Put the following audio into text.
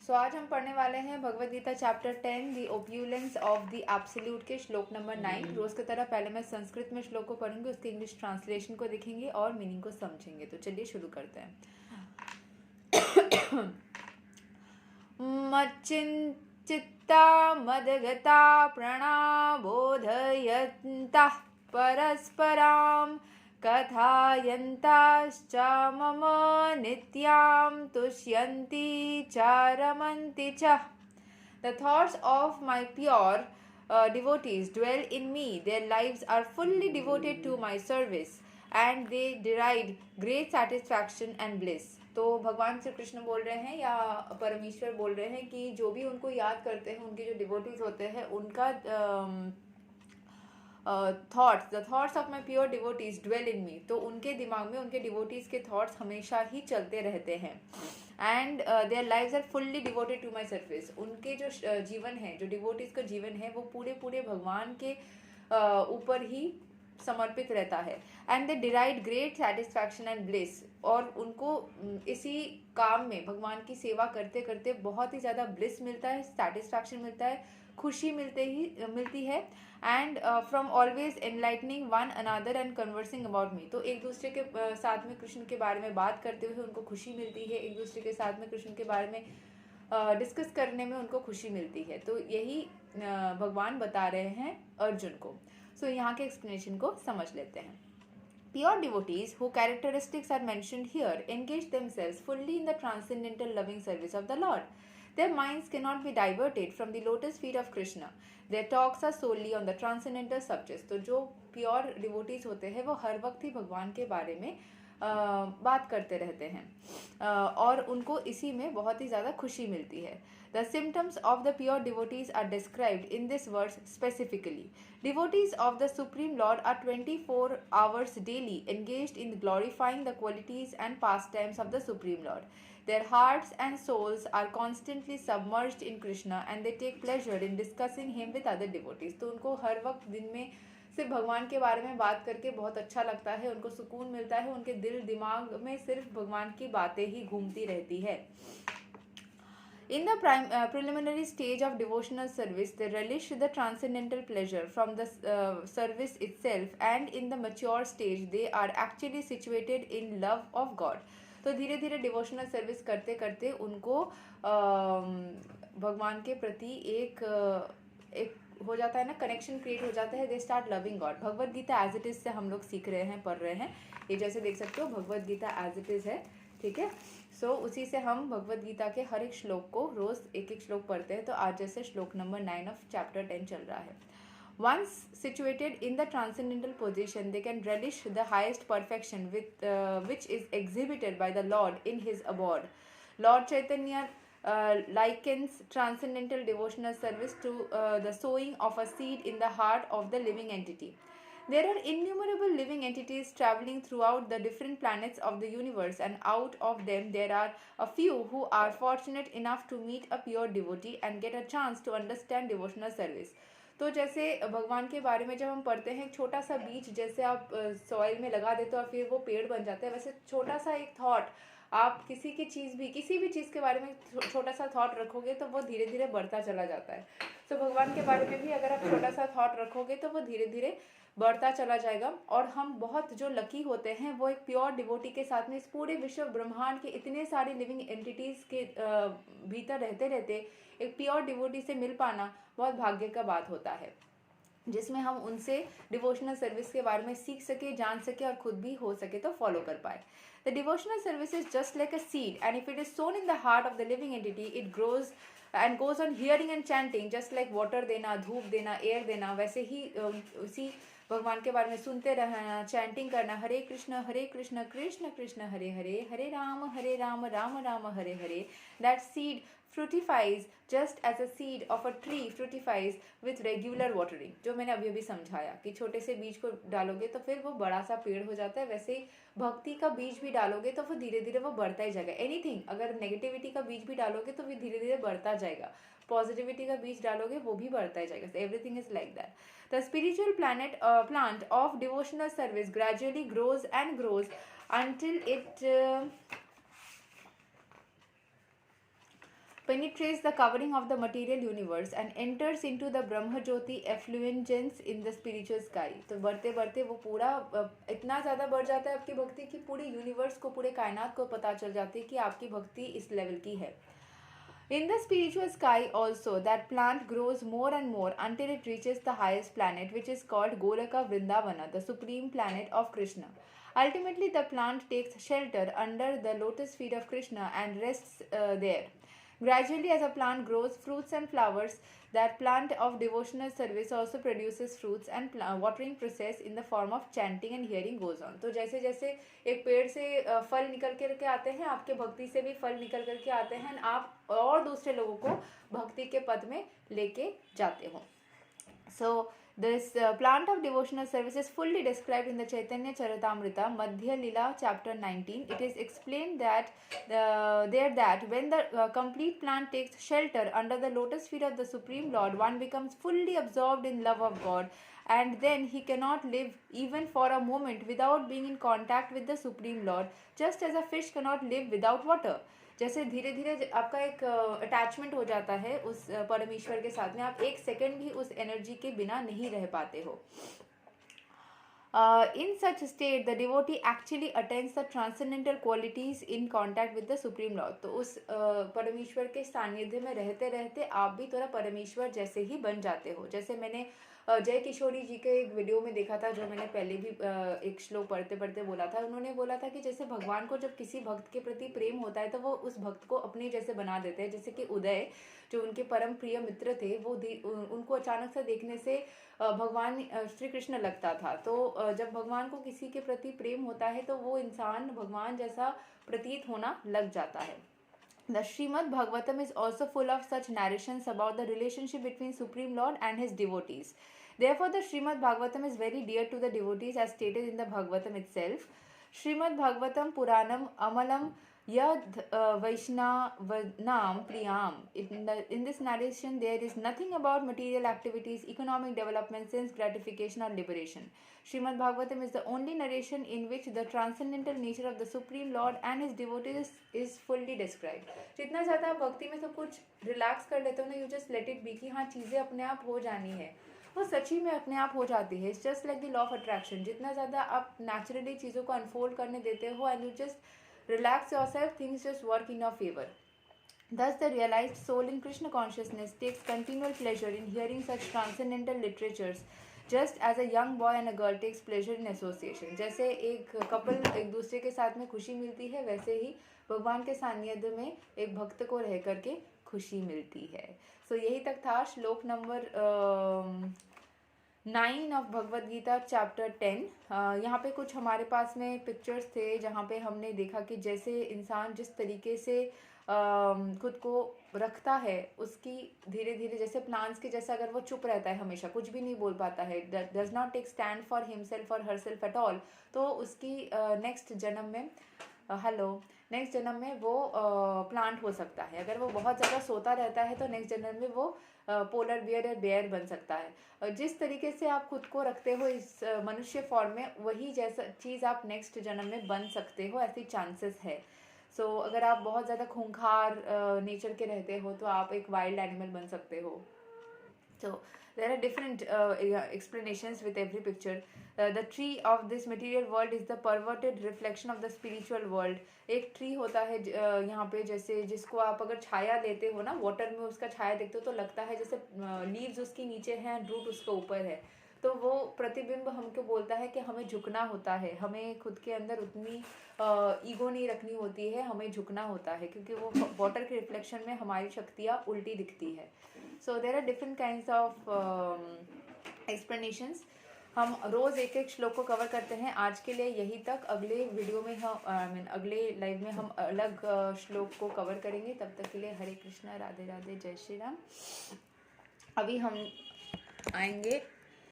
सो आज हम पढ़ने वाले हैं Bhagavad Gita chapter 10 the opulence of the absolute के श्लोक नंबर 9। रोज की तरह पहले मैं संस्कृत में श्लोक को पढ़ूंगी, उसके इंग्लिश ट्रांसलेशन को देखेंगे और मीनिंग को समझेंगे। तो चलिए शुरू करते हैं। मच्चिन्ता मदगता प्रणाबोधयन्तः परस्परां कथायन्ताश्च मम नित्यां तुष्यन्ति च रमन्ति च। The thoughts of my pure devotees dwell in me. Their lives are fully devoted to my service and they derive great satisfaction and bliss. तो भगवान श्री कृष्ण बोल रहे हैं या परमेश्वर बोल रहे हैं कि जो भी उनको याद करते हैं, उनके जो डिवोटीज होते हैं, उनका the thoughts of my pure devotees dwell in me. तो उनके दिमाग में उनके डिवोटीज के थॉट्स हमेशा ही चलते रहते हैं। And their lives are fully devoted to my service. उनके जो जीवन है, जो डिवोटीज का जीवन है, वो पूरे पूरे भगवान के ऊपर ही समर्पित रहता है। And they derive great satisfaction and bliss. और उनको इसी काम में, भगवान की सेवा करते करते बहुत ही ज़्यादा ब्लिस मिलता है, सेटिस्फैक्शन मिलता है, खुशी मिलती है। And from always enlightening one another and conversing about me. तो एक दूसरे के साथ में कृष्ण के बारे में बात करते हुए उनको खुशी मिलती है, एक दूसरे के साथ में कृष्ण के बारे में डिस्कस करने में उनको खुशी मिलती है। तो यही भगवान बता रहे हैं अर्जुन को। सो यहाँ के एक्सप्लेनेशन को समझ लेते हैं। Pure devotees, whose characteristics are mentioned here, engage themselves fully in the transcendental loving service of the Lord. Their minds cannot be diverted from the lotus feet of Krishna. Their talks are solely on the transcendental subjects. तो जो pure devotees होते हैं वो हर वक्त ही भगवान के बारे में बात करते रहते हैं और उनको इसी में बहुत ही ज़्यादा खुशी मिलती है। The symptoms of the pure devotees are described in this verse specifically. Devotees of the Supreme Lord are 24 hours daily engaged in glorifying the qualities and pastimes of the Supreme Lord. Their hearts and souls are constantly submerged in Krishna and they take pleasure in discussing him with other devotees. तो उनको हर वक्त दिन में सिर्फ भगवान के बारे में बात करके बहुत अच्छा लगता है, उनको सुकून मिलता है, उनके दिल दिमाग में सिर्फ भगवान की बातें ही घूमती रहती है। In the preliminary stage of devotional service, they relish the transcendental pleasure from the service itself, and in the mature stage, they are actually situated in love of God. तो धीरे धीरे डिवोशनल सर्विस करते करते उनको भगवान के प्रति एक हो जाता है ना, कनेक्शन क्रिएट हो जाता है। They start loving God. Bhagavad Gita as it is से हम लोग सीख रहे हैं, पढ़ रहे हैं। ये जैसे देख सकते हो Bhagavad Gita as it is है, ठीक है। सो उसी से हम भगवद गीता के हर एक श्लोक को रोज एक एक श्लोक पढ़ते हैं। तो आज जैसे श्लोक नंबर 9 ऑफ चैप्टर 10 चल रहा है। Once situated in the transcendental position, they can relish the highest perfection which is exhibited by the Lord in his abode. Lord Chaitanya likens transcendental devotional service to the sowing of a seed in the heart of the living entity. There are innumerable living entities traveling throughout the different planets of the universe, and out of them there are a few who are fortunate enough to meet a pure devotee and get a chance to understand devotional service. तो जैसे भगवान के बारे में जब हम पढ़ते हैं, छोटा सा बीज जैसे आप सॉइल में लगा देते हो और फिर वो पेड़ बन जाता है, वैसे छोटा सा एक थॉट आप किसी भी चीज़ के बारे में छोटा सा थॉट रखोगे तो वो धीरे धीरे बढ़ता चला जाता है। तो भगवान के बारे में भी अगर आप छोटा सा थॉट रखोगे तो वो धीरे धीरे बढ़ता चला जाएगा। और हम बहुत जो लकी होते हैं वो एक प्योर डिवोटी के साथ में इस पूरे विश्व ब्रह्मांड के इतने सारे लिविंग एंटिटीज़ के भीतर रहते रहते एक प्योर डिवोटी से मिल पाना बहुत भाग्य का बात होता है, जिसमें हम उनसे डिवोशनल सर्विस के बारे में सीख सके, जान सके और खुद भी हो सके तो फॉलो कर पाए। The devotional service is just like a seed, and if it is sown in the heart of the living entity, it grows and goes on hearing and chanting, just like water देना, धूप देना, air देना, वैसे ही उसी भगवान के बारे में सुनते रहना, चैंटिंग करना, हरे कृष्ण कृष्ण कृष्ण हरे हरे, हरे Ram Ram Ram Hare Hare. That seed fructifies just as a seed of a tree fructifies with regular watering. जो मैंने अभी अभी समझाया कि छोटे से बीज को डालोगे तो फिर वो बड़ा सा पेड़ हो जाता है, वैसे ही भक्ति का बीज भी डालोगे तो फिर धीरे धीरे वो बढ़ता ही जाएगा। एनीथिंग, अगर नेगेटिविटी का बीज भी डालोगे तो फिर धीरे धीरे बढ़ता जाएगा, पॉजिटिविटी का बीज डालोगे वो भी बढ़ता ही जाएगा। Everything is like that. The spiritual plant of devotional service gradually grows and grows until it penetrates the covering of the material universe and enters into the Brahma Jyoti effulgence in the spiritual sky. तो बढ़ते बढ़ते वो पूरा इतना ज़्यादा बढ़ जाता है आपकी भक्ति कि पूरे यूनिवर्स को, पूरे कायनात को पता चल जाती है कि आपकी भक्ति इस लेवल की है. In the spiritual sky also, that plant grows more and more until it reaches the highest planet, which is called Golaka Vrindavana, the supreme planet of Krishna. Ultimately, the plant takes shelter under the lotus feet of Krishna and rests there. Gradually, as a plant grows fruits and flowers, that plant of devotional service also produces fruits, and watering process in the form of chanting and hearing goes on. तो जैसे जैसे एक पेड़ से फल निकल करके आते हैं, आपके भक्ति से भी फल निकल करके आते हैं, आप और दूसरे लोगों को भक्ति के पद में लेके जाते हो. So this plant of devotional service is fully described in the Chaitanya Charitamrita, Madhya Lila, chapter 19. It is explained that that when the complete plant takes shelter under the lotus feet of the Supreme Lord, one becomes fully absorbed in love of God, and then he cannot live even for a moment without being in contact with the Supreme Lord, just as a fish cannot live without water. जैसे धीरे धीरे आपका एक attachment हो जाता है उस परमेश्वर के साथ में, आप एक सेकंड भी उस एनर्जी के बिना नहीं रह पाते हो. In such state, the devotee actually attains the transcendental qualities in contact with the Supreme Lord. तो उस परमेश्वर के सानिध्य में रहते रहते आप भी थोड़ा परमेश्वर जैसे ही बन जाते हो. जैसे मैंने जय किशोरी जी के एक वीडियो में देखा था, जो मैंने पहले भी एक श्लोक पढ़ते पढ़ते बोला था. उन्होंने बोला था कि जैसे भगवान को जब किसी भक्त के प्रति प्रेम होता है तो वो उस भक्त को अपने जैसे बना देते हैं. जैसे कि उदय, जो उनके परम प्रिय मित्र थे, वो उनको अचानक से देखने से भगवान श्री कृष्ण लगता था. तो जब भगवान को किसी के प्रति प्रेम होता है तो वो इंसान भगवान जैसा प्रतीत होना लग जाता है. The Srimad Bhagavatam is also full of such narrations about the relationship between Supreme Lord and his devotees. Therefore, the Srimad Bhagavatam is very dear to the devotees as stated in the Bhagavatam itself. Srimad Bhagavatam Puranam Amalam Yad Vaishnavanam Priyam. In this narration, there is nothing about material activities, economic development, sense gratification or liberation. Srimad Bhagavatam is the only narration in which the transcendental nature of the Supreme Lord and his devotees is fully described. जितना ज़्यादा आप भक्ति में सब कुछ relax कर लेते हो ना, you just let it be कि हाँ चीज़ें अपने आप हो जानी है, वो सच्ची में अपने आप हो जाती है. It's just like the law of attraction. जितना ज़्यादा आप नेचुरली चीज़ों को अनफोल्ड करने देते हो and you just relax yourself, things just work in your favour. Thus, the realized soul in Krishna consciousness takes continual pleasure in hearing such transcendental literatures, just as a young boy and a girl takes pleasure in association. जैसे एक couple एक दूसरे के साथ में खुशी मिलती है, वैसे ही भगवान के सानिध्य में एक भक्त को रह करके खुशी मिलती है. सो यही तक था श्लोक number 9 of Bhagavad Gita chapter 10. यहाँ पे कुछ हमारे पास में पिक्चर्स थे जहाँ पे हमने देखा कि जैसे इंसान जिस तरीके से खुद को रखता है, उसकी धीरे धीरे जैसे प्लांट्स के जैसे अगर वो चुप रहता है, हमेशा कुछ भी नहीं बोल पाता है, does not take stand for himself और हरसेल्फ एट ऑल, तो उसकी नेक्स्ट जन्म में नेक्स्ट जन्म में वो प्लांट हो सकता है. अगर वो बहुत ज़्यादा सोता रहता है तो नेक्स्ट जन्म में वो पोलर बियर या बेयर बन सकता है. जिस तरीके से आप खुद को रखते हो इस मनुष्य फॉर्म में, वही जैसा चीज़ आप नेक्स्ट जन्म में बन सकते हो, ऐसी चांसेस है. सो अगर आप बहुत ज़्यादा खूंखार नेचर के रहते हो तो आप एक वाइल्ड एनिमल बन सकते हो. So there are different explanations with every picture. The tree of this material world is the perverted reflection of the spiritual world. एक ट्री होता है यहाँ पे, जैसे जिसको आप अगर छाया लेते हो ना, वाटर में उसका छाया देखते हो तो लगता है जैसे लीव्स उसके नीचे हैं, रूट उसके ऊपर है. तो वो प्रतिबिंब हमको बोलता है कि हमें झुकना होता है, हमें खुद के अंदर उतनी ईगो नहीं रखनी होती है, हमें झुकना होता है, क्योंकि वो वाटर के रिफ्लेक्शन में हमारी शक्तियाँ उल्टी दिखती है. So there are different kinds of explanations. हम रोज़ एक एक श्लोक को कवर करते हैं. आज के लिए यही तक. अगले वीडियो में हम अगले लाइव में हम अलग श्लोक को कवर करेंगे. तब तक के लिए हरे कृष्णा, राधे राधे, जय श्री राम. अभी हम आएंगे